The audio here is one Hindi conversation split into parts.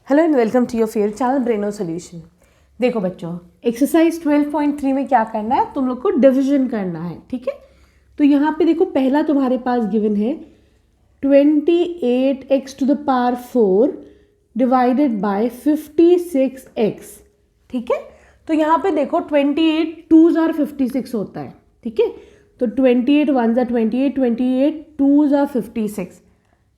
Hello and welcome to your favourite channel Braino solution. देखो बच्चों, एक्सरसाइज 12.3 में क्या करना है, तुम लोग को डिवीजन करना है। ठीक है, तो यहाँ पे देखो पहला तुम्हारे पास गिवन है 28x to the power 4 divided by 56x। ठीक है, तो यहाँ पे देखो 28 2s are 56 होता है। ठीक है, तो 28 1s are 28, 28 2s are 56।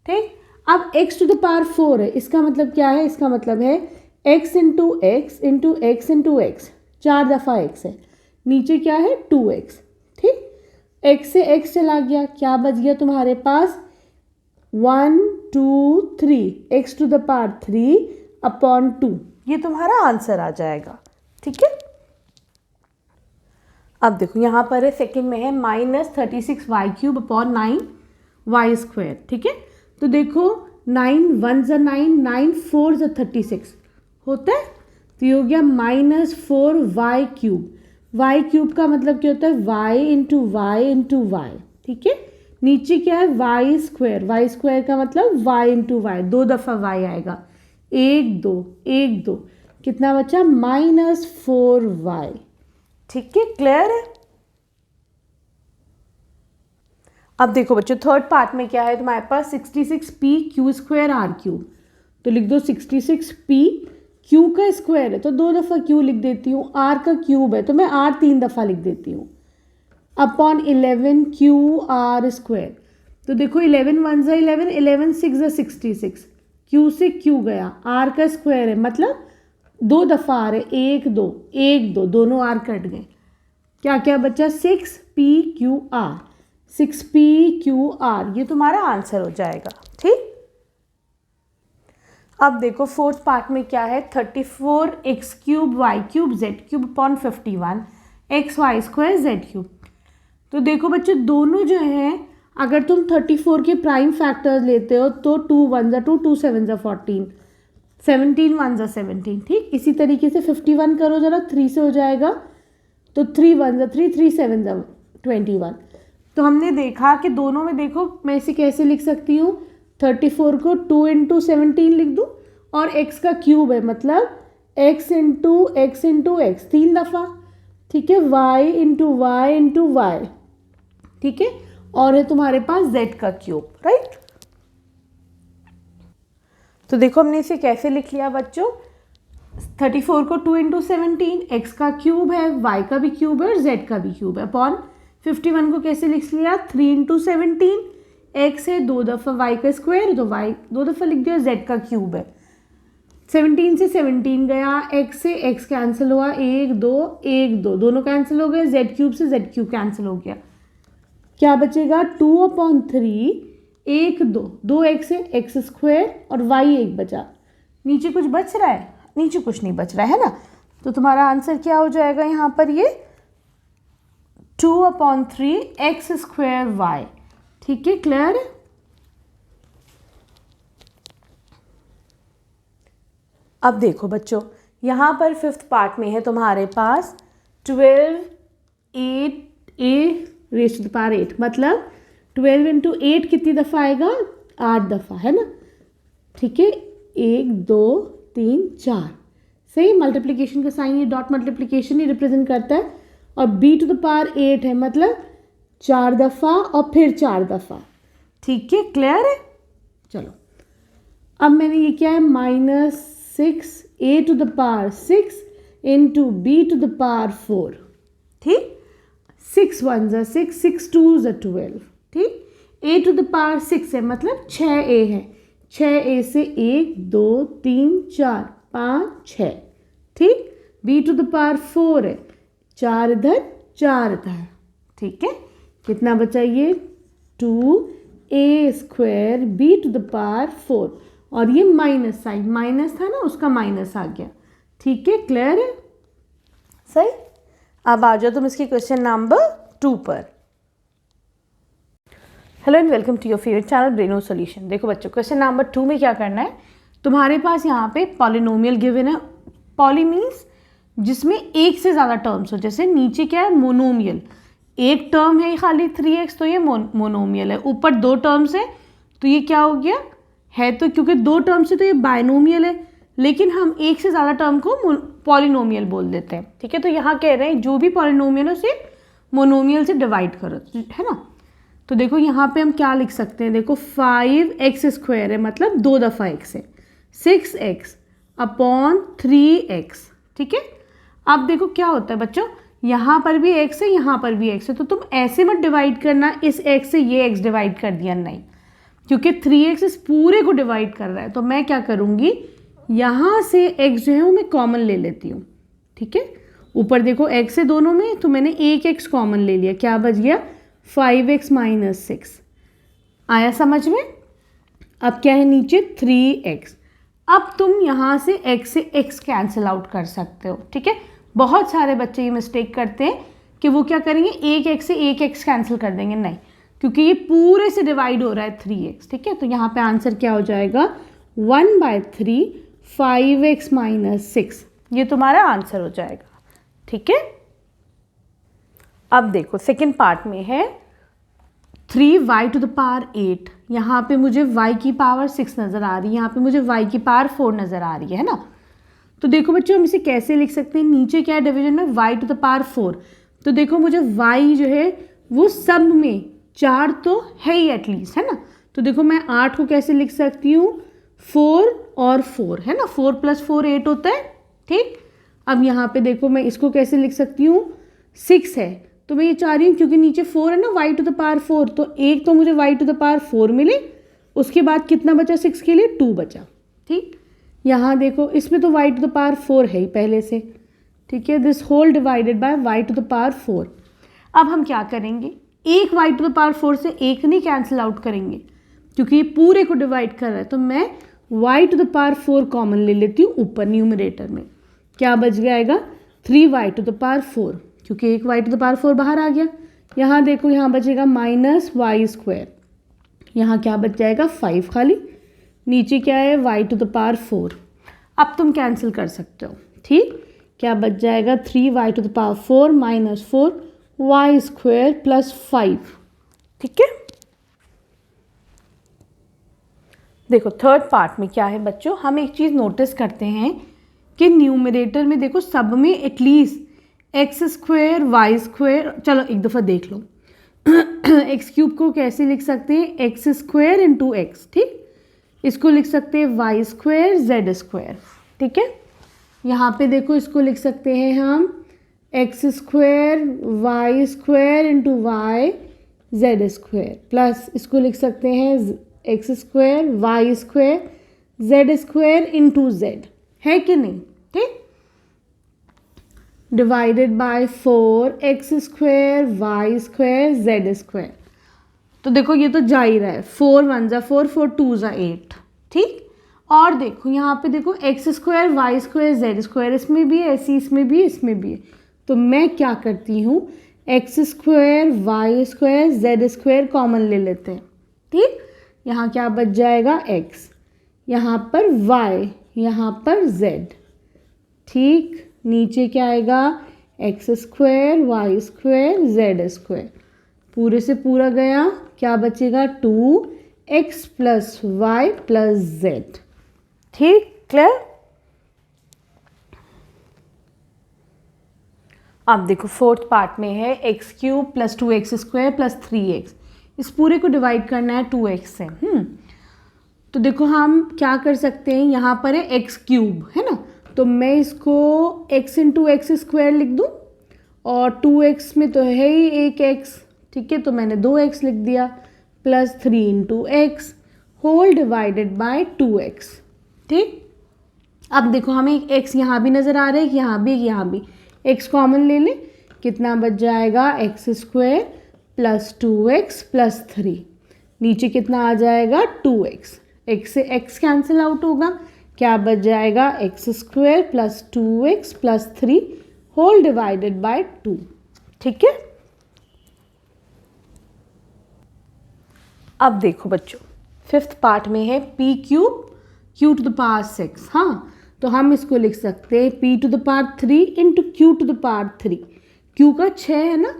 ठीक, अब x टू द पावर 4 है, इसका मतलब क्या है, इसका मतलब है x into x into x into x, 4 दफ़ा x है, नीचे क्या है 2x। ठीक, x से x चला गया, क्या बच गया तुम्हारे पास 1 2 3, x to the power 3 upon 2, ये तुम्हारा आंसर आ जाएगा। ठीक है, अब देखो यहाँ पर है सेकेंड में है -36y³ अपॉन 9y²। ठीक है, तो देखो 9 1s are 9, 9 4s are 36 होता है, तो ये हो गया -4y³। y³ का मतलब क्या होता है y into y into y. ठीक है, नीचे क्या है y² का मतलब y इंटू वाई, 2 दफ़ा y आएगा, 1 2 1 2, कितना बचा -4y। ठीक है, क्लियर है। अब देखो बच्चों थर्ड पार्ट में क्या है तुम्हारे पास 66p² r³, तो लिख दो 66p, q का स्क्वायर है तो 2 दफ़ा q लिख देती हूँ, r का क्यूब है तो मैं r 3 दफ़ा लिख देती हूँ, अपॉन 11qr²। तो देखो 11 1s are 11, 11 6s are 66, q से q गया, r का स्क्वायर है मतलब 2 दफ़ा आ रहे, 1 2 1 2, दोनों r कट गए, क्या क्या बचा 6pqr, 6pqr, ये तुम्हारा आंसर हो जाएगा। ठीक, अब देखो फोर्थ पार्ट में क्या है 34x³ y³ z³ upon 51 xy² z³। तो देखो बच्चों दोनों जो हैं, अगर तुम 34 के प्राइम फैक्टर्स लेते हो तो 2 1s are 2, 2 7s are 14, 17 1s are 17। ठीक, इसी तरीके से 51 करो जरा, 3 से हो जाएगा, तो 3 1s are 3, 3 7s are 21। तो हमने देखा कि दोनों में देखो मैं इसे कैसे लिख सकती हूँ, 34 को 2 इंटू 17 लिख दूँ और x का क्यूब है मतलब x into x into x 3 दफ़ा। ठीक है, y into y into y. ठीक है, और है तुम्हारे पास z का क्यूब, राइट। तो देखो हमने इसे कैसे लिख लिया बच्चों, 34 को 2 इंटू 17, x का क्यूब है, y का भी क्यूब है और z का भी क्यूब है, अपॉन 51 को कैसे लिख लिया 3 इंटू 17, x है 2 दफ़ा y का स्क्वायर तो y 2 दफ़ा लिख दिया, z का क्यूब है, 17 से 17 गया, x से x कैंसिल हुआ, 1 2 1 2, दोनों कैंसिल हो गए, z³ से z³ कैंसिल हो गया, क्या बचेगा 2/3, 1 2 2x से x² और y 1 बचा, नीचे कुछ बच रहा है, नीचे कुछ नहीं बच रहा है ना, तो तुम्हारा आंसर क्या हो जाएगा यहाँ पर ये 2/3 x² y। ठीक है, क्लियर है। अब देखो बच्चों यहाँ पर फिफ्थ पार्ट में है तुम्हारे पास 12 8 मतलब 12 इंटू 8 कितनी दफ़ा आएगा, 8 दफ़ा है ना। ठीक है, 1 2 3 4, सही, मल्टीप्लिकेशन का साइन ये डॉट मल्टीप्लिकेशन ही रिप्रेजेंट करता है, और b टू द पावर 8 है मतलब 4 दफ़ा और फिर 4 दफ़ा। ठीक है, क्लियर है। चलो अब मैंने ये क्या है -6a to the power 6 into b to the power 4। ठीक, 6 1s are 6, 6 2s are 12। ठीक, a टू द पावर 6 है मतलब 6a है, 6a से 1 2 3 4 5 6। ठीक, b टू द पावर 4 है, 4 इधर 4 इधर। ठीक है, कितना बचा ये 2a² b to the power 4, और ये माइनस साइन, माइनस था ना उसका माइनस आ गया। ठीक है, क्लियर है, सही। अब आ जाओ तुम इसकी क्वेश्चन नंबर 2 पर। Hello and welcome to your favourite channel Braino solution. देखो बच्चों क्वेश्चन नंबर 2 में क्या करना है, तुम्हारे पास यहाँ पे पॉलिनोमियल गिवन है, पॉली मीन्स जिसमें एक से ज़्यादा टर्म्स हो, जैसे नीचे क्या है मोनोमियल, एक टर्म है खाली 3x तो ये मोनोमियल है, ऊपर 2 टर्म्स है तो ये क्या हो गया है, तो क्योंकि 2 टर्म्स है तो ये बायनोमियल है, लेकिन हम एक से ज़्यादा टर्म को पॉलिनोमियल बोल देते हैं, ठीक है। तो यहाँ कह रहे हैं जो भी पॉलिनोमियल है उसे मोनोमियल से डिवाइड करो, है ना। तो देखो यहाँ पे हम क्या लिख सकते हैं, देखो 5x² है, मतलब 2 दफ़ा x है, 6x अपॉन 3x, ठीक है। अब देखो क्या होता है बच्चों, यहाँ पर भी x है, यहाँ पर भी x है, तो तुम ऐसे मत डिवाइड करना इस x से ये x डिवाइड कर दिया, नहीं, क्योंकि 3x इस पूरे को डिवाइड कर रहा है। तो मैं क्या करूँगी, यहाँ से x जो है वो मैं कॉमन ले लेती हूँ, ठीक है। ऊपर देखो x है दोनों में, तो मैंने एक x कॉमन ले लिया, क्या बच गया 5x - 6, आया समझ में। अब क्या है नीचे 3x। अब तुम यहाँ से x से x कैंसिल आउट कर सकते हो, ठीक है। बहुत सारे बच्चे ये मिस्टेक करते हैं कि वो क्या करेंगे, एक x से एक x कैंसिल कर देंगे, नहीं, क्योंकि ये पूरे से डिवाइड हो रहा है 3x, ठीक है। तो यहाँ पे आंसर क्या हो जाएगा 1/3 5x - 6, ये तुम्हारा आंसर हो जाएगा, ठीक है। अब देखो सेकेंड पार्ट में है 3y⁸, यहाँ पे मुझे y की पावर 6 नज़र आ रही है, यहाँ पे मुझे y की पावर 4 नज़र आ रही है ना। तो देखो बच्चों हम इसे कैसे लिख सकते हैं, नीचे क्या है डिवीजन में y⁴, तो देखो मुझे y जो है वो सब में 4 तो है ही एटलीस्ट, है ना। तो देखो मैं 8 को कैसे लिख सकती हूँ, 4 और 4, है ना, 4 + 4 8 होता है, ठीक। अब यहाँ पे देखो मैं इसको कैसे लिख सकती हूँ, 6 है, तो मैं ये चाह रही हूँ क्योंकि नीचे 4 है ना, y⁴, तो एक तो मुझे y⁴ मिले, उसके बाद कितना बचा 6 के लिए 2 बचा, ठीक। यहाँ देखो इसमें तो y⁴ है ही पहले से, ठीक है, this whole divided bye y⁴। अब हम क्या करेंगे, एक y⁴ से एक नहीं कैंसिल आउट करेंगे क्योंकि ये पूरे को डिवाइड कर रहा है, तो मैं y⁴ कॉमन ले लेती हूँ ऊपर न्यूमरेटर में, क्या बच जाएगा 3y⁴, क्योंकि एक y⁴ बाहर आ गया। यहाँ देखो यहाँ बचेगा -y², यहाँ क्या बच जाएगा 5 खाली, नीचे क्या है y⁴। अब तुम कैंसिल कर सकते हो, ठीक, क्या बच जाएगा 3y⁴ - 4y² + 5, ठीक है। देखो थर्ड पार्ट में क्या है बच्चों, हम एक चीज़ नोटिस करते हैं कि न्यूमरेटर में देखो सब में एटलीस्ट x² y², चलो एक दफ़ा देख लो x³ को कैसे लिख सकते हैं, x² × x, ठीक, इसको लिख सकते हैं y² z², ठीक है। यहाँ पे देखो इसको लिख सकते हैं हम x² y² × y z² plus इसको लिख सकते हैं x² y² z² × z, है कि नहीं, ठीक, divided by 4x² y² z²। तो देखो ये तो जा ही रहा है, 4 × 1 = 4 4 × 2 = 8, ठीक। और देखो यहाँ पे देखो x² y² z², इसमें भी है ऐसी, इसमें भी है, इसमें भी है, तो मैं क्या करती हूँ x² y² z² कॉमन ले लेते हैं, ठीक। यहाँ क्या बच जाएगा x, यहाँ पर y, यहाँ पर z, ठीक, नीचे क्या आएगा x² y² z², पूरे से पूरा गया, क्या बचेगा 2x + y + z, ठीक, क्लियर। अब देखो फोर्थ पार्ट में है x³ + 2x² + 3x, इस पूरे को डिवाइड करना है 2x से, तो देखो हम क्या कर सकते हैं, यहाँ पर है x³ है ना, तो मैं इसको x × x² लिख दूँ, और 2x में तो है ही एक x, ठीक है, तो मैंने 2x लिख दिया, plus 3 × x whole divided by 2x, ठीक। अब देखो हमें एक x यहाँ भी नज़र आ रहा है, यहाँ भी, यहाँ भी, x कॉमन ले लें, कितना बच जाएगा x² + 2x + 3, नीचे कितना आ जाएगा 2x, x से x कैंसिल आउट होगा, क्या बच जाएगा x² + 2x + 3 whole divided bye 2, ठीक है। अब देखो बच्चों फिफ्थ पार्ट में है p³ q⁴ 6, हाँ, तो हम इसको लिख सकते हैं p⁴ × q⁴, q का 6 है ना,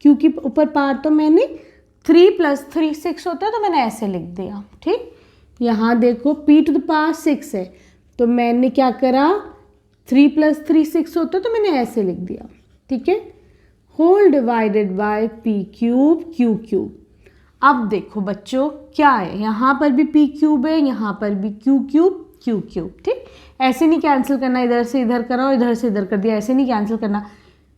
q के ऊपर पार्ट तो मैंने 3 + 3 6 होता है, तो मैंने ऐसे लिख दिया, ठीक। यहाँ देखो p⁴ 6 है, तो मैंने क्या करा, 3 + 3 6 होता तो मैंने ऐसे लिख दिया, ठीक है, whole divided by p cube q cube. अब देखो बच्चों क्या है, यहाँ पर भी पी क्यूब है, यहाँ पर भी क्यू क्यूब क्यू क्यूब, ठीक। ऐसे नहीं कैंसिल करना, इधर से इधर करा और इधर से इधर कर दिया, ऐसे नहीं कैंसिल करना,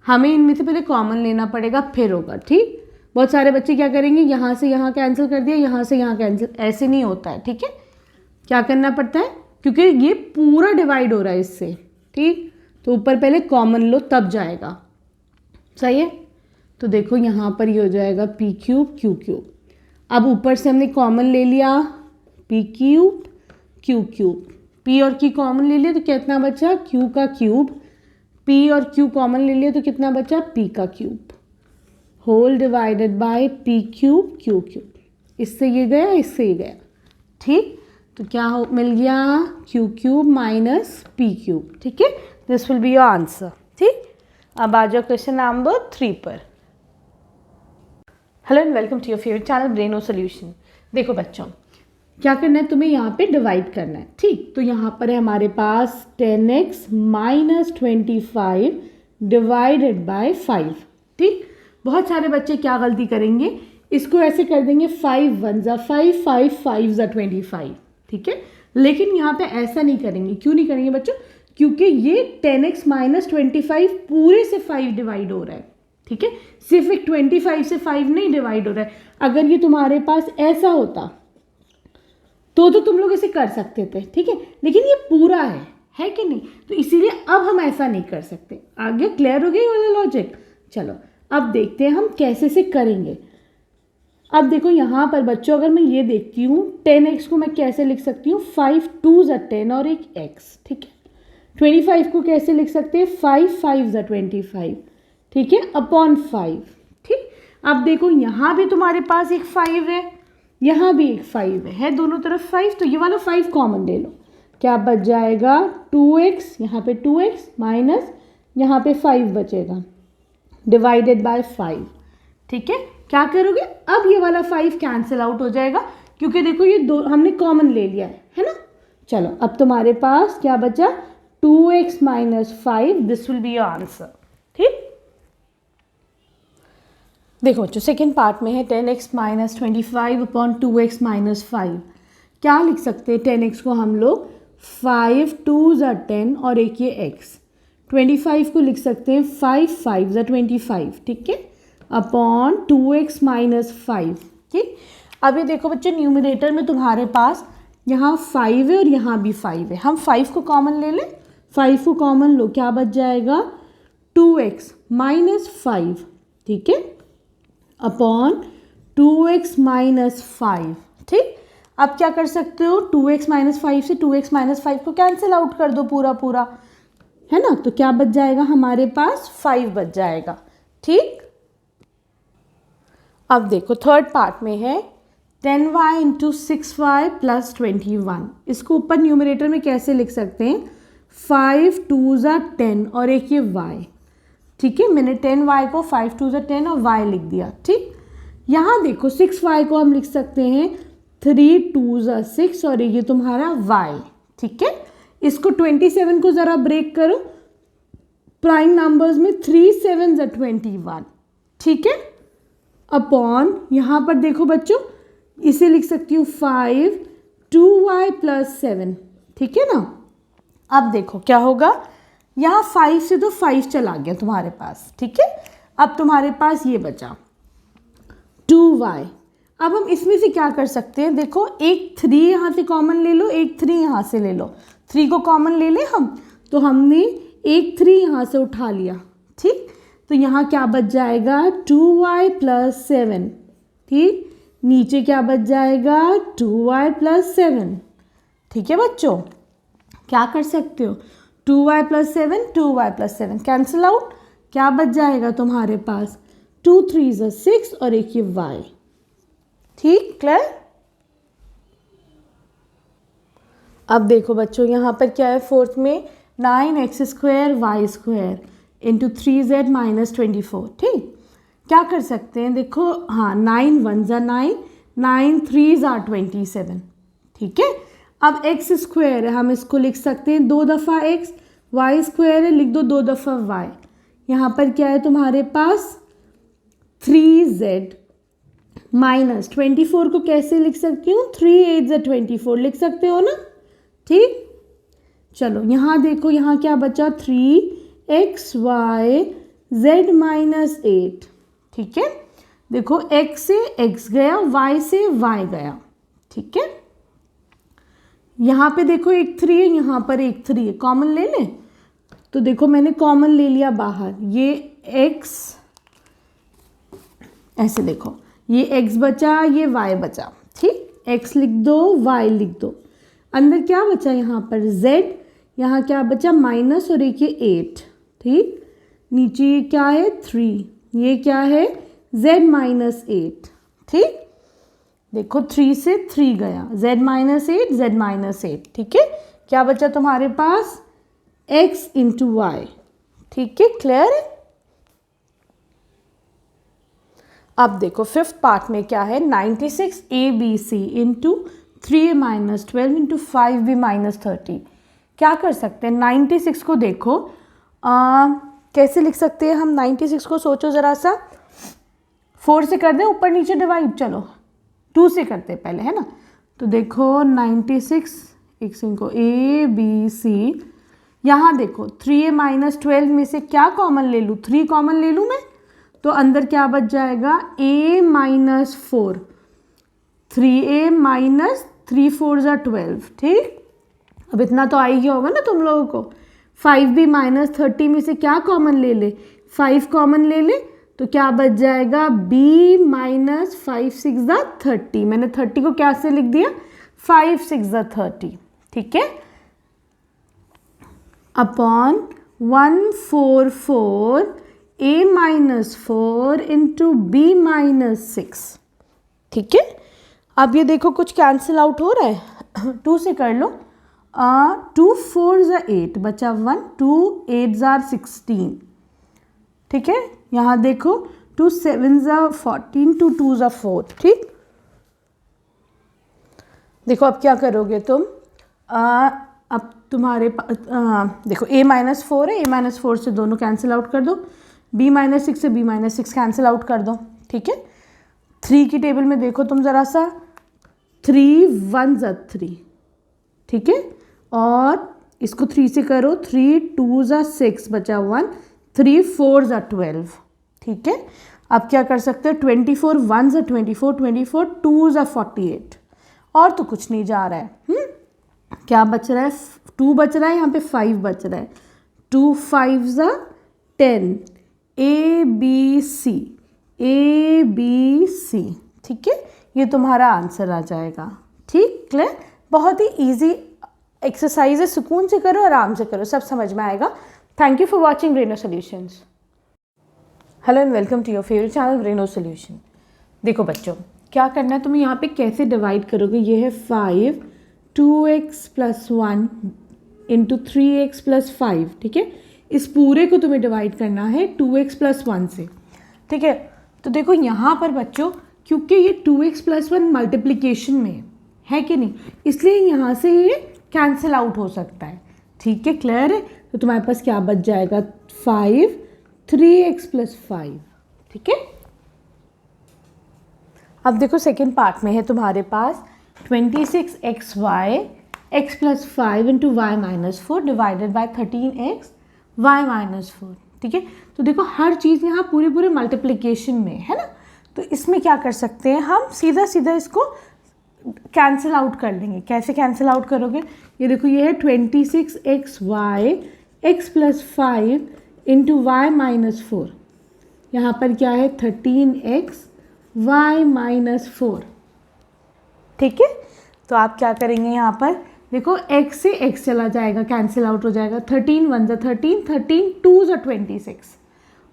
हमें इनमें से पहले कॉमन लेना पड़ेगा फिर होगा, ठीक। बहुत सारे बच्चे क्या करेंगे, यहाँ से यहाँ कैंसिल कर दिया, यहाँ से यहाँ कैंसिल, ऐसे नहीं होता है, ठीक है। क्या करना पड़ता है, क्योंकि ये पूरा डिवाइड हो रहा है इससे, ठीक, तो ऊपर पहले कॉमन लो तब जाएगा, सही है। तो देखो यहाँ पर ये हो जाएगा पी क्यूब क्यू क्यूब। अब ऊपर से हमने कॉमन ले लिया p cube q cube, p और क्यू कॉमन ले लिया तो कितना बचा, क्यू का क्यूब, पी और क्यू कॉमन ले लिया तो कितना बचा, पी का cube, whole divided by p cube q cube. इससे ये गया, इससे ये गया, ठीक। तो क्या मिल गया, q cube minus p cube, ठीक है। This will be your answer, ठीक। अब आ जाओ क्वेश्चन नंबर 3 पर। Hello and welcome to your favourite channel Braino solution. देखो बच्चों, क्या करना है तुम्हें, यहाँ पे डिवाइड करना है, ठीक। तो यहाँ पर है हमारे पास 10x - 25 डिवाइडेड बाय 5, ठीक। बहुत सारे बच्चे क्या गलती करेंगे, इसको ऐसे कर देंगे 5 × 1 = 5, 5 × 5 = 25, ठीक है। लेकिन यहाँ पे ऐसा नहीं करेंगे, क्यों नहीं करेंगे बच्चों, क्योंकि ये 10x - 25 पूरे से 5 डिवाइड हो रहा है, ठीक है, सिर्फ एक 25 से 5 नहीं डिवाइड हो रहा है। अगर ये तुम्हारे पास ऐसा होता तो तुम लोग इसे कर सकते थे, ठीक है, लेकिन ये पूरा है कि नहीं, तो इसीलिए अब हम ऐसा नहीं कर सकते। आगे क्लियर हो गया ये वाला लॉजिक। चलो अब देखते हैं हम कैसे से करेंगे। अब देखो यहाँ पर बच्चों, अगर मैं ये देखती हूँ 10x को मैं कैसे लिख सकती हूँ, 5 × 2 = 10 और एक x, ठीक है। 25 को कैसे लिख सकते हैं, 5 × 5 = 25, ठीक है, अपॉन 5, ठीक। अब देखो यहाँ भी तुम्हारे पास एक 5 है, यहाँ भी एक 5 है दोनों तरफ 5, तो ये वाला 5 कॉमन ले लो, क्या बच जाएगा, 2x, यहाँ पे 2x माइनस यहाँ पे 5 बचेगा डिवाइडेड बाय 5, ठीक है। क्या करोगे, अब ये वाला 5 कैंसिल आउट हो जाएगा, क्योंकि देखो ये दो हमने कॉमन ले लिया है ना। चलो अब तुम्हारे पास क्या बचा, 2x - 5, this will be your answer, ठीक। देखो बच्चों सेकेंड पार्ट में है 10x - 25 अपॉन 2x - 5। क्या लिख सकते हैं, 10x को हम लोग 5 × 2 = 10 और एक ये x, 25 को लिख सकते हैं 5 × 5 = 25, ठीक है, अपॉन 2x - 5, ठीक। अभी देखो बच्चों न्यूमरेटर में तुम्हारे पास यहाँ 5 है और यहाँ भी 5 है, हम 5 को कॉमन ले लें, 5 को कॉमन लो, क्या बच जाएगा, 2x - 5, ठीक है, अपॉन 2x - 5, ठीक। अब क्या कर सकते हो, 2x - 5 से 2x - 5 को कैंसिल आउट कर दो पूरा पूरा, है ना, तो क्या बच जाएगा हमारे पास, 5 बच जाएगा, ठीक। अब देखो थर्ड पार्ट में है 10y × 6y + 21। इसको ऊपर न्यूमरेटर में कैसे लिख सकते हैं, 5 × 2 = 10 और एक ये y, ठीक है, मैंने 10y को 5 × 2 = 10 और y लिख दिया, ठीक। यहाँ देखो 6y को हम लिख सकते हैं 3 × 2 = 6 और ये तुम्हारा y, ठीक है। इसको 27 को ज़रा ब्रेक करो, प्राइम नंबर्स में 3 × 7 = 21, ठीक है, अपॉन यहाँ पर देखो बच्चों इसे लिख सकती हूँ 5 2y + 7, ठीक है ना। अब देखो क्या होगा, यहाँ 5 से तो 5 चला गया तुम्हारे पास, ठीक है। अब तुम्हारे पास ये बचा 2y। अब हम इसमें से क्या कर सकते हैं, देखो एक 3 यहाँ से कॉमन ले लो, एक 3 यहाँ से ले लो, 3 को कॉमन ले लें हम, तो हमने एक 3 यहाँ से उठा लिया, ठीक। तो यहाँ क्या बच जाएगा, 2y + 7, ठीक। नीचे क्या बच जाएगा, 2y + 7, ठीक है बच्चों। क्या कर सकते हो, 2y + 7, 2y + 7 कैंसिल आउट, क्या बच जाएगा तुम्हारे पास, 2 × 3 = 6 और एक ये y, ठीक, क्लियर। अब देखो बच्चों यहाँ पर क्या है, फोर्थ में 9x² y² × 3z - 24, ठीक। क्या कर सकते हैं, देखो हाँ 9 × 1 = 9, 9 × 3 = 27, ठीक है। अब एक्स स्क्वायर है, हम इसको लिख सकते हैं 2 दफ़ा एक्स, वाई स्क्वायर है, लिख दो 2 दफ़ा वाई। यहाँ पर क्या है तुम्हारे पास 3z माइनस 24 को कैसे लिख सकती हूँ, 3 8 24 लिख सकते हो ना, ठीक। चलो यहाँ देखो, यहाँ क्या बचा 3xy z माइनस 8, ठीक है। देखो x से x गया, y से y गया, ठीक है। यहाँ पे देखो एक 3 है, यहाँ पर एक 3 है, कॉमन ले लें। तो देखो मैंने कॉमन ले लिया बाहर, ये x ऐसे देखो, ये x बचा, ये y बचा, ठीक। x लिख दो, y लिख दो, अंदर क्या बचा यहाँ पर z, यहाँ क्या बचा माइनस और एक ये 8, ठीक। नीचे ये क्या है 3, ये क्या है z माइनस 8, ठीक। देखो 3 से 3 गया, z माइनस 8, z माइनस 8, ठीक है। क्या बचा तुम्हारे पास x इंटू वाई, ठीक है, क्लियर है। अब देखो फिफ्थ पार्ट में क्या है 96 ABC into 3a minus 12 into 5b minus 30। क्या कर सकते हैं 96 को देखो कैसे लिख सकते हैं हम 96 को, सोचो ज़रा सा, 4 से कर दें ऊपर नीचे डिवाइड, चलो 2 से करते हैं पहले, है ना। तो देखो 96 एक इनको ABC, यहाँ देखो 3a माइनस 12 में से क्या कॉमन ले लूँ, 3 कॉमन ले लूँ मैं, तो अंदर क्या बच जाएगा a माइनस 4, 3a माइनस 3 4 ज़ा 12, ठीक। अब इतना तो आ ही गया होगा ना तुम लोगों को। 5b माइनस 30 में से क्या कॉमन ले ले, 5 कॉमन ले ले, तो क्या बच जाएगा b माइनस 5 6 ज़ा 30, मैंने 30 को क्या से लिख दिया 5 6 ज़ा 30, ठीक है, upon 144 a minus 4 into b minus 6, ठीक है। अब ये देखो कुछ कैंसिल आउट हो रहा है 2 से कर लो, 2 4 ज़ा 8 बचा 1, 2 8 ज़ा 16, ठीक है। यहाँ देखो 2 7 ज़ा 14, 2 2 ज़ा 4, ठीक। देखो अब क्या करोगे तुम, अब तुम्हारे देखो a माइनस 4 है, a माइनस 4 से दोनों कैंसिल आउट कर दो, b माइनस 6 से b माइनस 6 कैंसिल आउट कर दो, ठीक है। 3 की टेबल में देखो तुम ज़रा सा, 3 1 ज़ा 3, ठीक है, और इसको 3 से करो, 3 2 ज़ा 6 बचा 1, 3 4 ज़ा 12, ठीक है। अब क्या कर सकते हो 24 1 ज़ा 24, 24 2 ज़ा 48, और तो कुछ नहीं जा रहा है। क्या बच रहा है 2 बच रहा है, यहाँ पे 5 बच रहा है, 2 5 ज़ा 10, ABC, ठीक है। ये तुम्हारा आंसर आ जाएगा, ठीक, क्लियर। बहुत ही इजी एक्सरसाइज है, सुकून से करो, आराम से करो, सब समझ में आएगा। Thank you for watching Braino solutions. Hello and welcome to your favourite channel Braino solution. देखो बच्चों क्या करना है, तुम्हें यहाँ पे कैसे डिवाइड करोगे, ये है 5 2x plus 1 into 3x plus 5, ठीक है। इस पूरे को तुम्हें डिवाइड करना है 2x प्लस 1 से, ठीक है। तो देखो यहाँ पर बच्चों क्योंकि ये 2x प्लस 1 मल्टीप्लिकेशन में है कि नहीं, इसलिए यहाँ से ये कैंसिल आउट हो सकता है, ठीक है, क्लियर है। तो तुम्हारे पास क्या बच जाएगा 5 3x प्लस 5, ठीक है। अब देखो सेकेंड पार्ट में है तुम्हारे पास 26xy x plus 5 into y minus 4 divided by 13x y minus 4, ठीक है। तो देखो हर चीज़ यहाँ पूरे मल्टीप्लिकेशन में है ना, तो इसमें क्या कर सकते हैं हम, सीधा सीधा इसको कैंसिल आउट कर लेंगे। कैसे कैंसिल आउट करोगे, ये देखो ये है 26xy x plus 5 into y minus 4, यहाँ पर क्या है 13x y माइनस 4, ठीक है। तो आप क्या करेंगे यहाँ पर देखो x से x चला जाएगा, कैंसिल आउट हो जाएगा, 13 1 ज़ा 13, 13 2 ज़ा 26,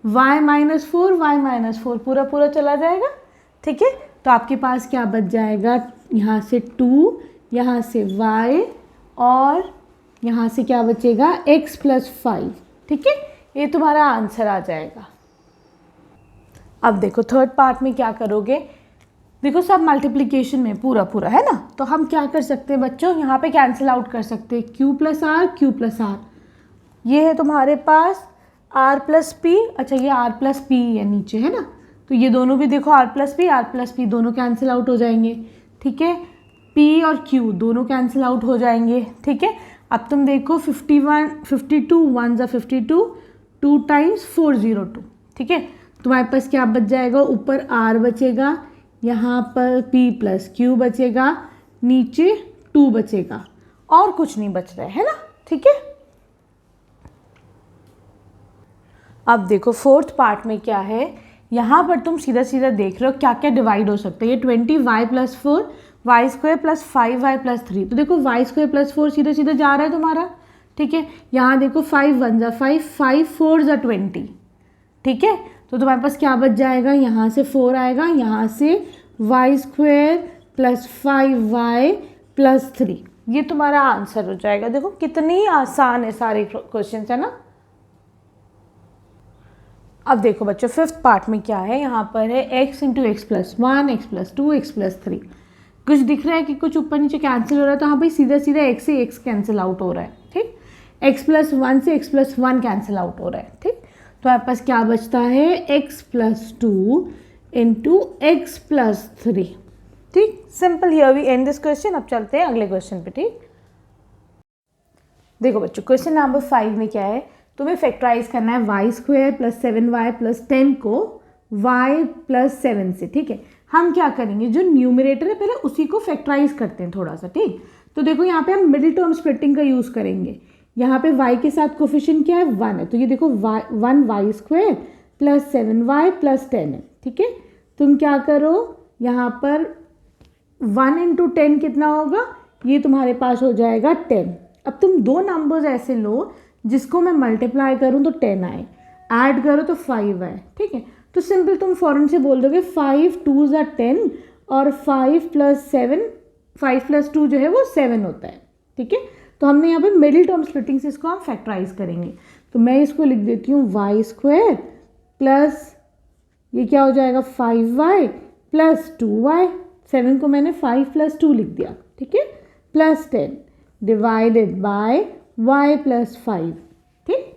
y माइनस 4 y माइनस 4 पूरा चला जाएगा, ठीक है। तो आपके पास क्या बच जाएगा, यहाँ से 2, यहाँ से y, और यहाँ से क्या बचेगा x प्लस 5, ठीक है। ये तुम्हारा आंसर आ जाएगा। अब देखो थर्ड पार्ट में क्या करोगे, देखो सब मल्टीप्लिकेशन में पूरा पूरा है ना, तो हम क्या कर सकते हैं बच्चों, यहाँ पे कैंसिल आउट कर सकते हैं q प्लस आर, ये है तुम्हारे पास r प्लस पी, अच्छा ये r प्लस पी है नीचे है ना, तो ये दोनों भी देखो r प्लस पी दोनों कैंसिल आउट हो जाएंगे, ठीक है। p और q दोनों कैंसिल आउट हो जाएंगे, ठीक है। अब तुम देखो 52 1 ज़ा 52, 2 टाइम्स 402, ठीक है। तुम्हारे पास क्या बच जाएगा, ऊपर r बचेगा, यहाँ पर p प्लस q बचेगा, नीचे 2 बचेगा, और कुछ नहीं बच रहा है ना, ठीक है। अब देखो फोर्थ पार्ट में क्या है, यहाँ पर तुम सीधा सीधा देख रहे हो क्या क्या डिवाइड हो सकता है। ये 20y plus 4 y square plus 5y plus 3, तो देखो वाई स्क्वायर प्लस 4 सीधा सीधा जा रहा है तुम्हारा, ठीक है। यहाँ देखो 5 1 ज़ा 5, 5 4 ज़ा 20, ठीक है। तो तुम्हारे पास क्या बच जाएगा, यहाँ से 4 आएगा, यहाँ से Y square plus 5y plus 3, ये तुम्हारा आंसर हो जाएगा। देखो कितनी आसान है सारे क्वेश्चन है ना। अब देखो बच्चों फिफ्थ पार्ट में क्या है, यहाँ पर है x into x plus 1, x plus 2, x plus 3, कुछ दिख रहा है कि कुछ ऊपर नीचे कैंसिल हो रहा है, तो हाँ भाई सीधा सीधा x से x कैंसिल आउट हो रहा है, ठीक। x प्लस 1 से x प्लस 1 कैंसिल आउट हो रहा है, ठीक। तो आपके पास क्या बचता है, x plus 2 into x plus 3, ठीक। Simple, here we end this question. अब चलते हैं अगले क्वेश्चन पे, ठीक। देखो बच्चों क्वेश्चन नंबर 5 में क्या है, तुम्हें फैक्टराइज करना है Y square plus 7y plus 10 को y प्लस 7 से, ठीक है। हम क्या करेंगे, जो न्यूमरेटर है पहले उसी को फैक्टराइज करते हैं थोड़ा सा, ठीक। तो देखो यहाँ पे हम मिडिल टर्म स्प्लिटिंग का यूज़ करेंगे। यहाँ पे y के साथ कोफिशिएंट क्या है, 1 है, तो ये देखो 1 Y square plus 7y plus 10 है, ठीक है। तुम क्या करो, यहाँ पर 1 इंटू 10 कितना होगा, ये तुम्हारे पास हो जाएगा 10। अब तुम दो नंबर्स ऐसे लो जिसको मैं मल्टीप्लाई करूँ तो 10 आए, ऐड करो तो 5 आए, ठीक है। तो सिंपल तुम फ़ौरन से बोल दोगे 5 2 ज़ा 10 और 5 प्लस 7, 5 प्लस 2 जो है वो 7 होता है, ठीक है। तो हमने यहाँ पे मिडिल टर्म स्प्लिटिंग से इसको हम फैक्टराइज करेंगे। तो मैं इसको लिख देती हूँ वाई स्क्वायर प्लस ये क्या हो जाएगा 5y प्लस 2y, 7 को मैंने 5 प्लस 2 लिख दिया, ठीक है, plus 10 divided by y plus 5, ठीक।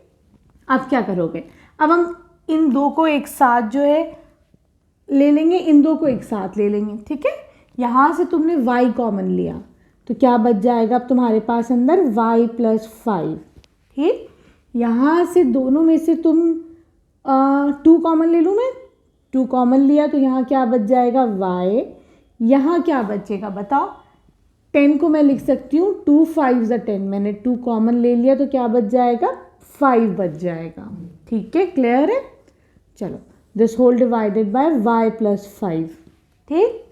अब क्या करोगे, अब हम इन दो को एक साथ जो है ले लेंगे, इन दो को एक साथ ले लेंगे, ठीक है। यहाँ से तुमने y कॉमन लिया तो क्या बच जाएगा, अब तुम्हारे पास अंदर y प्लस 5, ठीक। यहाँ से दोनों में से तुम 2 कॉमन ले लूँ मैं, 2 कॉमन लिया तो यहाँ क्या बच जाएगा y, यहाँ क्या बचेगा बताओ, 10 को मैं लिख सकती हूँ 2 5 ज़ा 10, मैंने 2 कॉमन ले लिया तो क्या बच जाएगा 5 बच जाएगा, ठीक है, क्लियर है। चलो this whole divided by y plus 5, ठीक।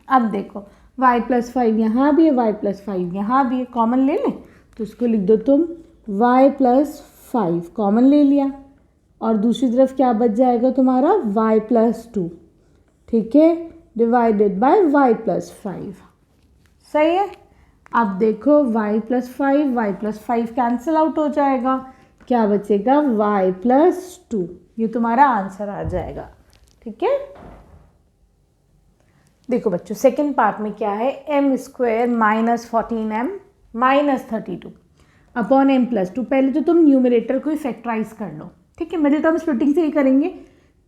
अब देखो y प्लस 5 यहाँ भी है, y प्लस 5 यहाँ भी है, कॉमन ले लें तो इसको लिख दो तुम y प्लस 5, कॉमन ले लिया, और दूसरी तरफ क्या बच जाएगा तुम्हारा y प्लस 2, ठीक है, डिवाइडेड बाय y प्लस 5, सही है। अब देखो y प्लस 5 कैंसिल आउट हो जाएगा, क्या बचेगा y प्लस 2, ये तुम्हारा आंसर आ जाएगा, ठीक है। देखो बच्चों सेकंड पार्ट में क्या है, m square minus 14m minus 32 upon m plus 2। पहले तो तुम न्यूमरेटर को ही फैक्टराइज कर लो, ठीक है, मिडिल टर्म स्प्लिटिंग से ही करेंगे।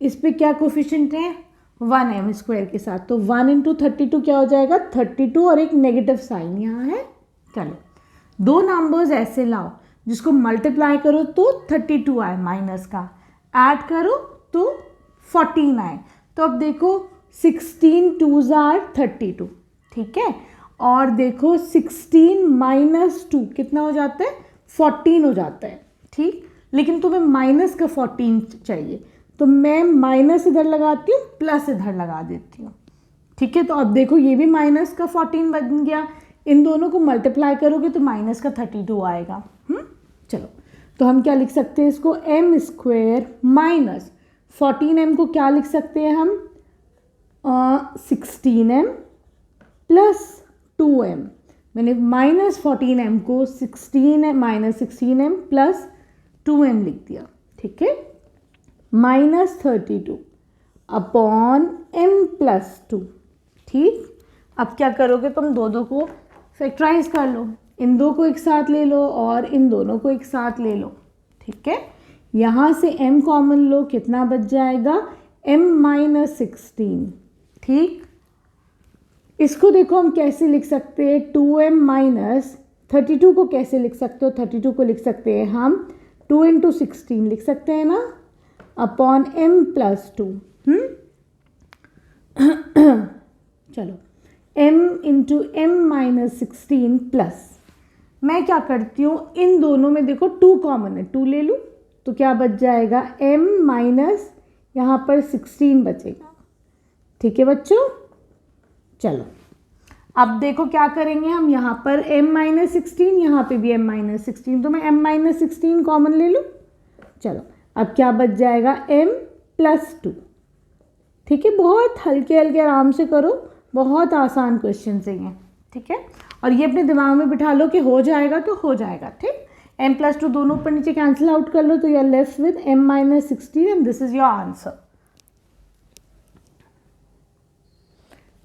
इस पे क्या कोफिशिएंट है 1m स्क्वायर के साथ, तो 1 इंटू 32 क्या हो जाएगा 32, और एक नेगेटिव साइन यहाँ है। चलो दो नंबर्स ऐसे लाओ जिसको मल्टीप्लाई करो तो 32 आए माइनस का, ऐड करो तो 14 आए, तो अब देखो 16 2s आर 32, ठीक है, और देखो 16 माइनस 2 कितना हो जाता है 14 हो जाता है, ठीक। लेकिन तुम्हें माइनस का 14 चाहिए तो मैं माइनस इधर लगाती हूँ, प्लस इधर लगा देती हूँ, ठीक है। तो अब देखो ये भी माइनस का 14 बन गया, इन दोनों को मल्टीप्लाई करोगे तो माइनस का 32 आएगा। चलो तो हम क्या लिख सकते हैं इसको, m स्क्वायर माइनस 14m को क्या लिख सकते हैं हम 16m प्लस 2m, मैंने माइनस 14m को 16m minus 16m plus 2m लिख दिया, ठीक है, माइनस 32 अपॉन m प्लस 2, ठीक, अब क्या करोगे तुम, दो दो को फैक्टराइज कर लो, इन दो को एक साथ ले लो और इन दोनों को एक साथ ले लो। ठीक है, यहाँ से m कॉमन लो, कितना बच जाएगा, m-16। ठीक, इसको देखो हम कैसे लिख सकते हैं, 2m-32 को कैसे लिख सकते हो, 32 को लिख सकते हैं हम 2 × 16 लिख सकते हैं ना, अपॉन m+2। चलो, m × m-16 प्लस, मैं क्या करती हूँ, इन दोनों में देखो 2 कॉमन है, 2 ले लूँ तो क्या बच जाएगा, m माइनस यहाँ पर 16 बचेगा। ठीक है बच्चों, चलो अब देखो क्या करेंगे हम, यहाँ पर m-16, यहाँ पे भी m-16, तो मैं m-16 कॉमन ले लूँ। चलो अब क्या बच जाएगा, m+2। ठीक है, बहुत हल्के हल्के आराम से करो, बहुत आसान क्वेश्चन है ये। ठीक है, और ये अपने दिमाग में बिठा लो कि हो जाएगा तो हो जाएगा। ठीक, m+2 दोनों ऊपर नीचे कैंसिल आउट कर लो, तो you are left with m-16 and this is your answer.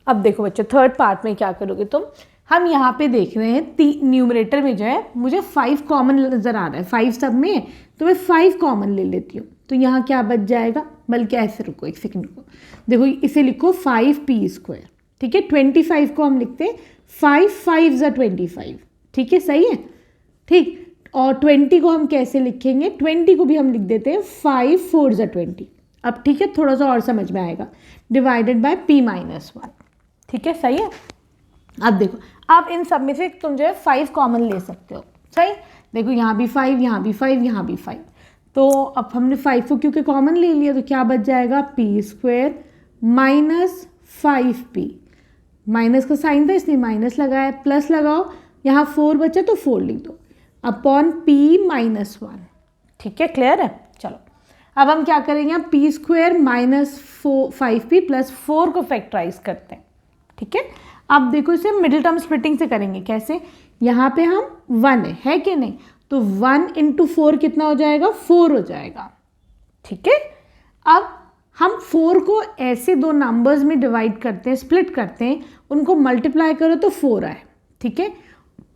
अब देखो बच्चों, थर्ड पार्ट में क्या करोगे तुम, हम यहाँ पे देख रहे हैं न्यूमरेटर में जो है मुझे 5 कॉमन नज़र आ रहा है, 5 सब में है, तो मैं 5 कॉमन ले लेती हूँ, तो यहाँ क्या बच जाएगा, बल्कि ऐसे रुको एक सेकंड को, देखो इसे लिखो 5p²। ठीक है, 25 को हम लिखते हैं 5 × 25। ठीक है, सही है। ठीक, और 20 को हम कैसे लिखेंगे, 20 को भी हम लिख देते हैं 5 × 4 = 20। अब ठीक है, थोड़ा सा और समझ में आएगा, डिवाइडेड बाय p-1। ठीक है, सही है। अब देखो, आप इन सब में से तुम जो है 5 कॉमन ले सकते हो। सही, देखो यहाँ भी 5, यहाँ भी 5, यहाँ भी 5, तो अब हमने 5 को क्योंकि कॉमन ले लिया, तो क्या बच जाएगा, p² माइनस 5p, माइनस का साइन था इसलिए माइनस लगाया, प्लस लगाओ, यहाँ 4 बचा तो 4 लिख दो, अपॉन p-1। ठीक है, क्लियर है। चलो अब हम क्या करेंगे, p² माइनस 5p प्लस 4 को फैक्टराइज करते हैं। ठीक है, अब देखो इसे मिडिल टर्म स्प्लिटिंग से करेंगे, कैसे, यहाँ पे हम 1 है कि नहीं, तो 1 × 4 कितना हो जाएगा, 4 हो जाएगा। ठीक है, अब हम 4 को ऐसे दो नंबर्स में डिवाइड करते हैं, स्प्लिट करते हैं, उनको मल्टीप्लाई करो तो 4 आए। ठीक है,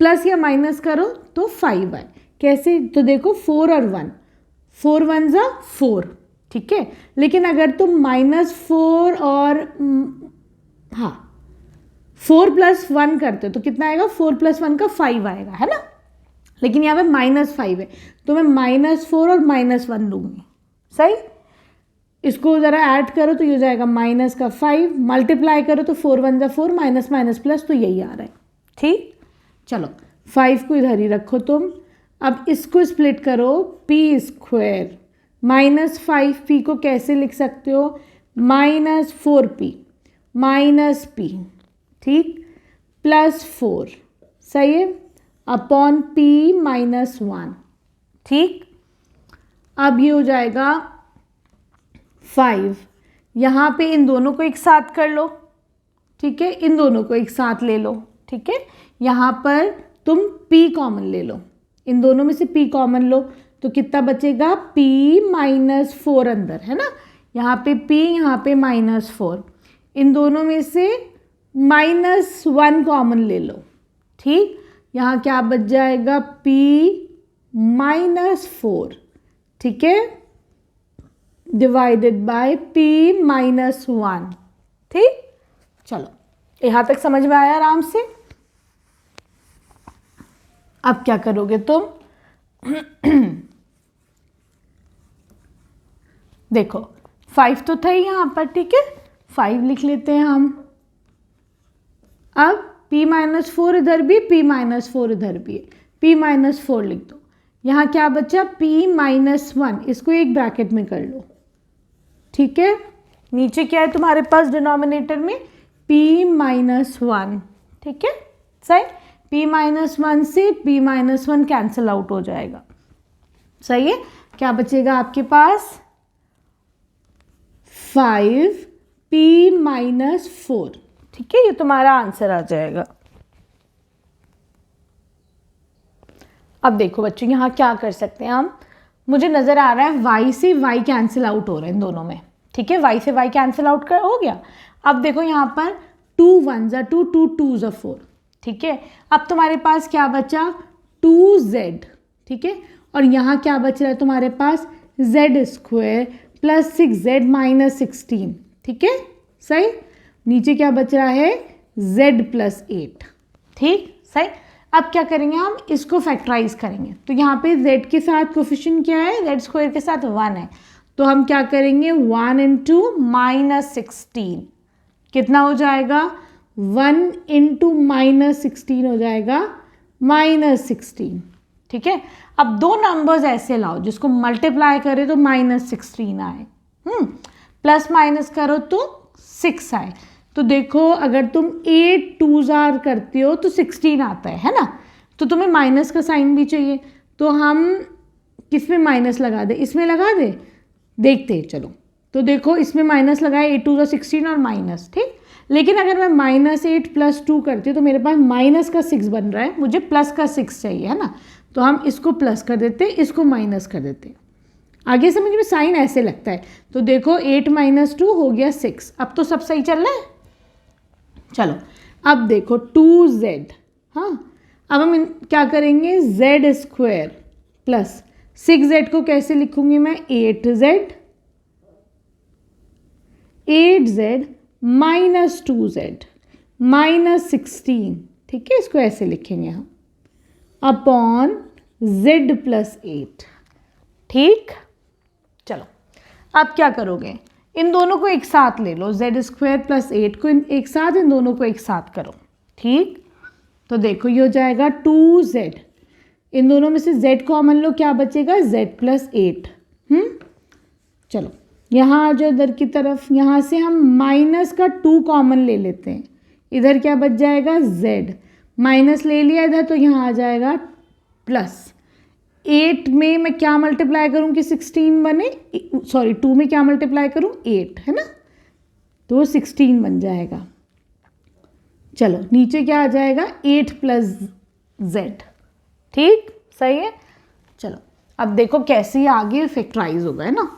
प्लस या माइनस करो तो 5 आए। कैसे, तो देखो 4 और 1, 4 1 = 4। ठीक है, लेकिन अगर तुम -4 और 4 + 1 करते हो तो कितना आएगा, 4 + 1 का 5 आएगा, है ना, लेकिन यहाँ पे -5 है, तो मैं -4 और -1 लूँगी। सही, इसको ज़रा ऐड करो तो ये हो जाएगा माइनस का 5, मल्टीप्लाई करो तो 4 1 = 4, माइनस माइनस प्लस, तो यही आ रहा है। ठीक, चलो 5 को इधर ही रखो तुम, अब इसको स्प्लिट करो, p² माइनस 5p को कैसे लिख सकते हो, -4p माइनस p, ठीक, प्लस 4, सही है, अपॉन p-1। ठीक, अब ये हो जाएगा 5, यहाँ पे इन दोनों को एक साथ कर लो। ठीक है, इन दोनों को एक साथ ले लो। ठीक है, यहाँ पर तुम p कॉमन ले लो, इन दोनों में से p कॉमन लो, तो कितना बचेगा, p-4 अंदर है ना, यहाँ पे p, यहाँ पे -4, इन दोनों में से -1 कॉमन ले लो। ठीक, यहाँ क्या बच जाएगा, p-4। ठीक है, डिवाइडेड बाय p-1। ठीक, चलो यहाँ तक समझ में आया आराम से। अब क्या करोगे तुम, देखो 5 तो था ही यहाँ पर। ठीक है, 5 लिख लेते हैं हम। अब p-4 इधर भी, p-4 इधर भी है, p-4 लिख दो। यहाँ क्या बचा, p-1, इसको एक ब्रैकेट में कर लो। ठीक है, नीचे क्या है तुम्हारे पास डिनोमिनेटर में, p-1। ठीक है, सही, p-1 से p-1 कैंसिल आउट हो जाएगा। सही है, क्या बचेगा आपके पास, 5p-4। ठीक है, ये तुम्हारा आंसर आ जाएगा। अब देखो बच्चों, यहाँ क्या कर सकते हैं हम, मुझे नज़र आ रहा है y से y कैंसिल आउट हो रहा है इन दोनों में। ठीक है, y से y कैंसिल आउट कर हो गया। अब देखो यहाँ पर 2 1 ज़ा 2, 2 2 ज़ा 4, ठीक है। अब तुम्हारे पास क्या बचा, 2z, ठीक है। और यहाँ क्या बच रहा है तुम्हारे पास, z square plus 6z minus 16, ठीक है, सही। नीचे क्या बच रहा है, z प्लस 8, ठीक, सही। अब क्या करेंगे हम, इसको फैक्टराइज करेंगे। तो यहाँ पे z के साथ कोफिशिएंट क्या है, z स्क्वायर के साथ 1 है, तो हम क्या करेंगे 1 इंटू माइनस 16, कितना हो जाएगा, 1 इंटू माइनस 16 हो जाएगा माइनस 16, ठीक है। अब दो नंबर्स ऐसे लाओ जिसको मल्टीप्लाई करे तो माइनस 16 आए, प्लस माइनस करो तो 6 आए। तो देखो अगर तुम 8 2s करते हो तो 16 आता है ना। तो तुम्हें माइनस का साइन भी चाहिए, तो हम किस में माइनस लगा दे, इसमें लगा दे, देखते हैं चलो। तो देखो इसमें माइनस लगाए, 8 2 16 और माइनस, ठीक। लेकिन अगर मैं -8 प्लस 2 करती हूँ तो मेरे पास माइनस का 6 बन रहा है, मुझे प्लस का 6 चाहिए, है ना। तो हम इसको प्लस कर देते, इसको माइनस कर देते। आगे समझ में, साइन ऐसे लगता है। तो देखो 8 - 2 हो गया 6। अब तो सब सही चल रहा है। चलो अब देखो 2z, हाँ, अब हम क्या करेंगे, z स्क्वायर प्लस 6z को कैसे लिखूंगी मैं, 8z माइनस 2z माइनस 16, ठीक है, इसको ऐसे लिखेंगे हम, अपॉन z प्लस 8, ठीक। चलो अब क्या करोगे, इन दोनों को एक साथ ले लो, z स्क्वायर प्लस 8 को एक साथ, इन दोनों को एक साथ करो, ठीक। तो देखो ये हो जाएगा 2z, इन दोनों में से z कॉमन लो, क्या बचेगा, z प्लस 8। चलो यहाँ आ जाओ इधर की तरफ, यहाँ से हम माइनस का 2 कॉमन ले लेते हैं, इधर क्या बच जाएगा, z, माइनस ले लिया इधर तो यहाँ आ जाएगा प्लस 8 में मैं क्या मल्टीप्लाई करूँ कि 16 बने, सॉरी 2 में क्या मल्टीप्लाई करूँ, 8, है ना, तो 16 बन जाएगा। चलो नीचे क्या आ जाएगा, 8 प्लस z, ठीक, सही है। चलो अब देखो कैसे ये आगे फैक्टराइज होगा, है ना।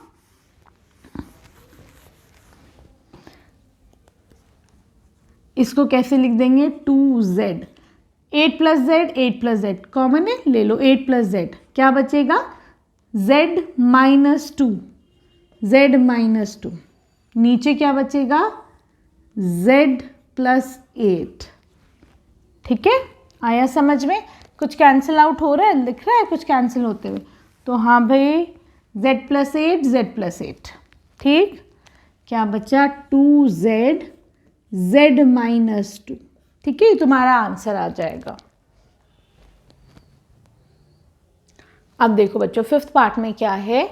इसको कैसे लिख देंगे, 2z, 8 plus z, 8 plus z common है, ले लो 8 प्लस z, क्या बचेगा, z माइनस 2, z माइनस 2, नीचे क्या बचेगा, z प्लस 8, ठीक है। आया समझ में, कुछ कैंसिल आउट हो रहा है, लिख रहा है कुछ कैंसिल होते हुए, तो हाँ भाई z प्लस 8, z प्लस 8, ठीक। क्या बचा, 2z z माइनस 2, ठीक है, तुम्हारा आंसर आ जाएगा। अब देखो बच्चों फिफ्थ पार्ट में क्या है,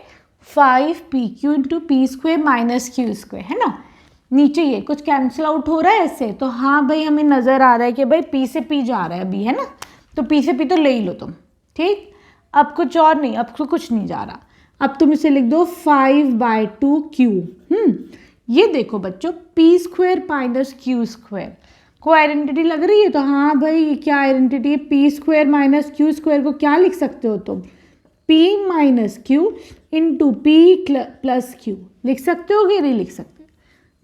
5pq into P square minus Q square, है ना। नीचे ये कुछ कैंसिल आउट हो रहा है ऐसे, तो हाँ भाई हमें नज़र आ रहा है कि भाई p से p जा रहा है अभी, है ना, तो p से p तो ले ही लो तुम, ठीक। अब कुछ और नहीं, अब तो कुछ नहीं जा रहा, अब तुम इसे लिख दो 5/2q। ये देखो बच्चों P square minus Q square को आइडेंटिटी लग रही है, तो हाँ भाई ये क्या आइडेंटिटी है, P square minus Q square को क्या लिख सकते हो तुम, p minus Q into P plus Q लिख सकते हो कि नहीं लिख सकते,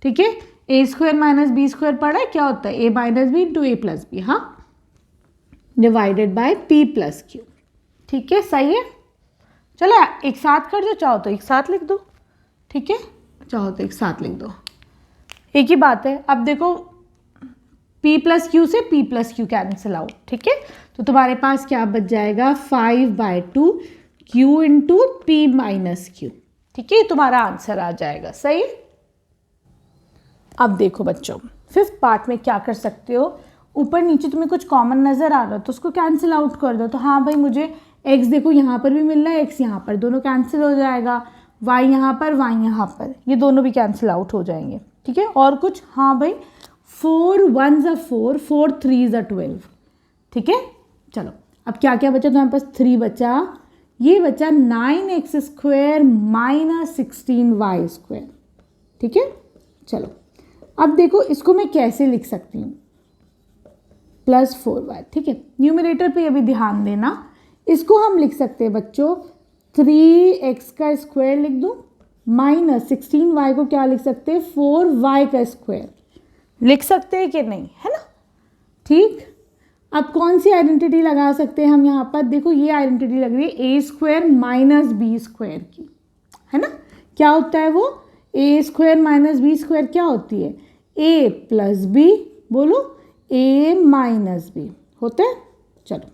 ठीक है। ए स्क्वायर माइनस बी स्क्वायर पढ़ा है, क्या होता है, ए माइनस बी इंटू ए प्लस बी, हाँ, divided by P plus Q, ठीक है, सही है। चलो एक साथ कर दो, चाहो तो एक साथ लिख दो, ठीक है, चाहो तो एक साथ लिख दो, एक ही बात है। अब देखो p प्लस क्यू से p plus Q cancel out, ठीक है, तो तुम्हारे पास क्या बच जाएगा, 5/2q into P minus Q, ठीक है, तुम्हारा आंसर आ जाएगा, सही। अब देखो बच्चों फिफ्थ पार्ट में क्या कर सकते हो, ऊपर नीचे तुम्हें कुछ कॉमन नज़र आ रहा है तो उसको कैंसिल आउट कर दो। तो हाँ भाई मुझे x देखो यहाँ पर भी मिल रहा है, x यहाँ पर, दोनों कैंसिल हो जाएगा, y यहाँ पर, y यहाँ पर, ये दोनों भी कैंसिल आउट हो जाएंगे, ठीक है। और कुछ, हाँ भाई 4 1s are 4, 4 3s are 12, ठीक है। चलो अब क्या क्या बचा तुम्हारे पास, 3 बचा, ये बचा 9x square minus 16y square, ठीक है। चलो अब देखो इसको मैं कैसे लिख सकती हूँ, +4y, ठीक है। न्यूमरेटर पे अभी ध्यान देना, इसको हम लिख सकते हैं बच्चों 3x का स्क्वायर लिख दो, माइनस 16y को क्या लिख सकते हैं, 4y का स्क्वायर, लिख सकते हैं कि नहीं, है ना? ठीक, अब कौन सी आइडेंटिटी लगा सकते हैं हम यहाँ पर? देखो ये आइडेंटिटी लग रही है ए स्क्वायर माइनस बी स्क्वायर की, है ना? क्या होता है वो? ए स्क्वायर माइनस बी स्क्वायर क्या होती है? ए प्लस बी, बोलो, ए माइनस बी होता है। चलो,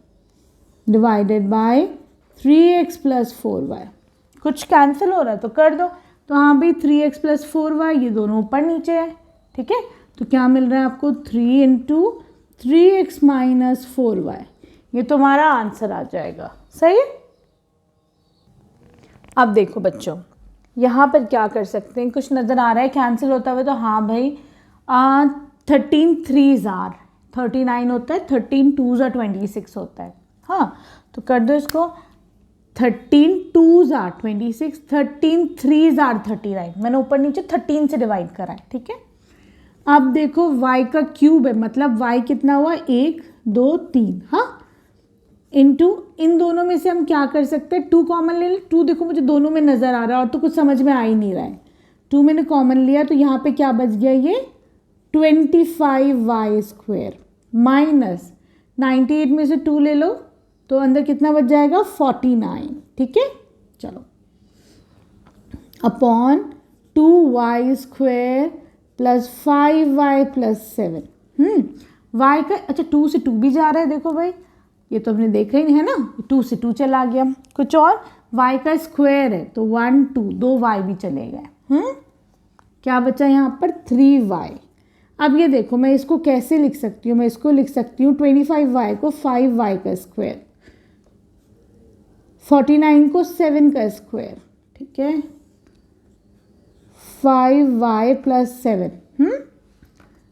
divided by 3x plus 4y। कुछ कैंसिल हो रहा है तो कर दो, तो हाँ भाई 3x प्लस 4y, ये दोनों ऊपर नीचे है, ठीक है? तो क्या मिल रहा है आपको? 3 इंटू 3x माइनस 4y, ये तुम्हारा आंसर आ जाएगा। सही है? अब देखो बच्चों, यहाँ पर क्या कर सकते हैं? कुछ नज़र आ रहा है कैंसिल होता हुआ, तो हाँ भाई 13 3s आर 39 होता है, 13 2s आर 26 होता है। हाँ, तो कर दो इसको, 13 2s आर 26, 13 3s आर 39। मैंने ऊपर नीचे 13 से डिवाइड करा है, ठीक है? अब देखो y का क्यूब है, मतलब y कितना हुआ? 1 2 3, हाँ, इनटू इन दोनों में से हम क्या कर सकते हैं? 2 कॉमन ले लें। 2 देखो मुझे दोनों में नज़र आ रहा है और तो कुछ समझ में आ ही नहीं रहा है। 2 मैंने कॉमन लिया तो यहाँ पे क्या बच गया? ये 25y स्क्वायर माइनस 98 में से 2 ले लो तो अंदर कितना बच जाएगा? 49, ठीक है? चलो, upon 2y square plus 5y plus 7। y का, अच्छा 2 से 2 भी जा रहा है, देखो भाई, ये तो हमने देखा ही नहीं है ना, 2 से 2 चला गया। कुछ और, y का स्क्वायर है तो 1 2, 2 y भी चले गए। क्या बचा यहाँ पर? 3y। अब ये देखो मैं इसको कैसे लिख सकती हूँ? मैं इसको लिख सकती हूँ 25y को 5y का स्क्वायर, 49 को 7 का स्क्वायर, ठीक है? 5y plus 7।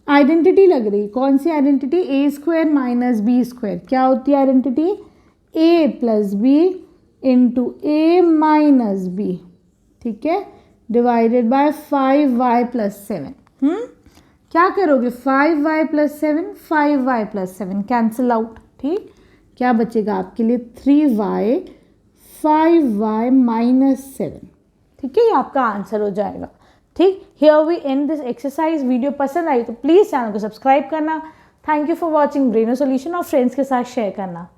आइडेंटिटी लग रही, कौन सी आइडेंटिटी? ए स्क्वायर माइनस बी स्क्वायर। क्या होती है आइडेंटिटी? ए प्लस बी इंटू ए माइनस बी, ठीक है, डिवाइडेड बाय 5y प्लस 7। क्या करोगे? 5y plus 7, 5y plus 7 cancel out, ठीक? क्या बचेगा आपके लिए? 3y 5y माइनस 7, ठीक है? ये आपका आंसर हो जाएगा, ठीक? Here we end this exercise. Video पसंद आई तो प्लीज़ चैनल को सब्सक्राइब करना। Thank you for watching Braino solution, और फ्रेंड्स के साथ शेयर करना।